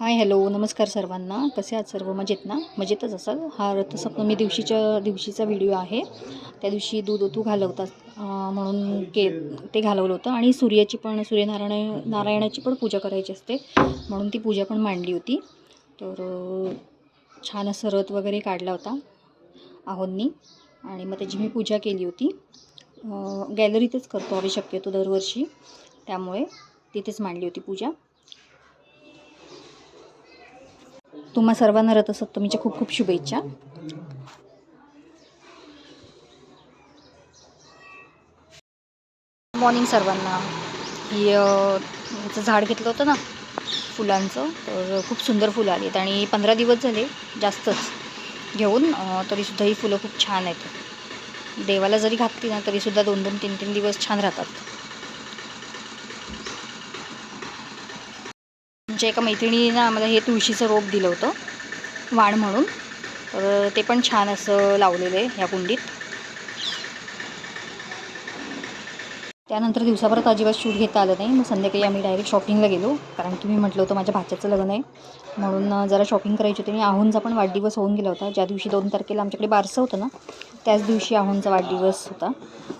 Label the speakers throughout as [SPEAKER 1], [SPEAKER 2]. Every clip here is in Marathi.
[SPEAKER 1] हाय हॅलो नमस्कार सर्वांना. कसे आहात सर्व? मजेत ना? मजेतच असाल. हा रथसप्तमी दिवशीचा व्हिडिओ आहे. त्या दिवशी दूध ओतू घालवतात म्हणून ते घालवलं होतं आणि नारायणाची पण पूजा करायची असते म्हणून ती पूजा पण मांडली होती. तर छान असं रथ वगैरे काढला होता आहोंनी आणि मग त्याची मी पूजा केली होती. गॅलरीतच करतो आम्ही शक्यतो दरवर्षी, त्यामुळे तिथेच मांडली होती पूजा. तुम्हा सर्वांना रथसप्तमीच्या खूप खूप शुभेच्छा. मॉर्निंग सर्वांना. ह्याचं झाड घेतलं होतं ना फुलांचं, तर खूप सुंदर फुलं आली आहेत आणि 15 दिवस झाले जास्तच घेऊन, तरीसुद्धा ही फुलं खूप छान आहेत. देवाला जरी घातली ना तरीसुद्धा 2-2, 3-3 दिवस छान राहतात. आमच्या एका मैत्रिणीनं आम्हाला हे तुळशीचं रोप दिलं होतं वाण म्हणून, तर ते पण छान असं लावलेलं आहे ह्या कुंडीत. त्यानंतर दिवसाभरात अजिबात शूट घेता आलं नाही. मग संध्याकाळी आम्ही डायरेक्ट शॉपिंगला गेलो, कारण तुम्ही म्हटलं होतं माझ्या भाच्याचं लग्न आहे म्हणून जरा शॉपिंग करायची होती. आणि आहोंचा पण वाढदिवस होऊन गेला होता. ज्या दिवशी 2 तारखेला आमच्याकडे बारसं होतं ना, त्याच दिवशी आहोंचा वाढदिवस होता.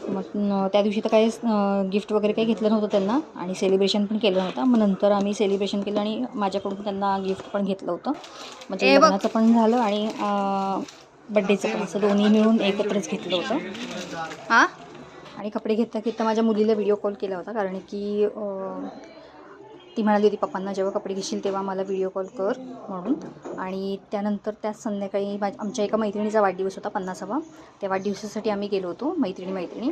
[SPEAKER 1] मग त्या दिवशी तर काही गिफ्ट वगैरे काही घेतलं नव्हतं त्यांना आणि सेलिब्रेशन पण केलं नव्हतं. मग नंतर आम्ही सेलिब्रेशन केलं आणि माझ्याकडून त्यांना गिफ्ट पण घेतलं होतं. म्हणजे लग्नाचं पण झालं आणि बड्डेचं पण, असं दोन्ही मिळून एकत्रच घेतलं होतं. आणि कपडे घेता घेता माझ्या मुलीला व्हिडिओ कॉल केला होता, कारण की ती म्हणाली होती पप्पांना जेव्हा कपडे घेशील तेव्हा मला व्हिडिओ कॉल कर म्हणून. आणि त्यानंतर त्याच संध्याकाळी आमच्या एका मैत्रिणीचा वाढदिवस होता 50वा. त्या वाढदिवसासाठी आम्ही गेलो होतो मैत्रिणी.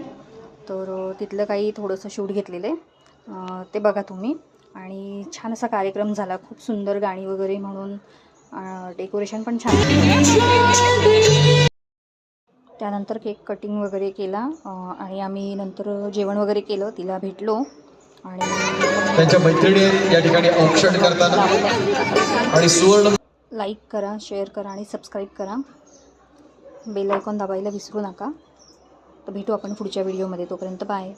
[SPEAKER 1] तर तिथलं काही थोडंसं शूट घेतलेलं आहे, ते बघा तुम्ही. आणि छान असा कार्यक्रम झाला, खूप सुंदर गाणी वगैरे म्हणून डेकोरेशन पण छान. त्यानंतर केक कटिंग वगैरे केला आणि आम्ही नंतर जेवण वगैरे केलं, तिला भेटलो आणि
[SPEAKER 2] त्यांच्या मैत्रिणी या ठिकाणी औक्षण करताना आणि सुवर्ण.
[SPEAKER 1] लाईक करा, शेअर करा आणि सबस्क्राईब करा. बेल आयकॉन दाबायला विसरू नका. तर भेटू आपण पुढच्या व्हिडिओमध्ये. तोपर्यंत बाय.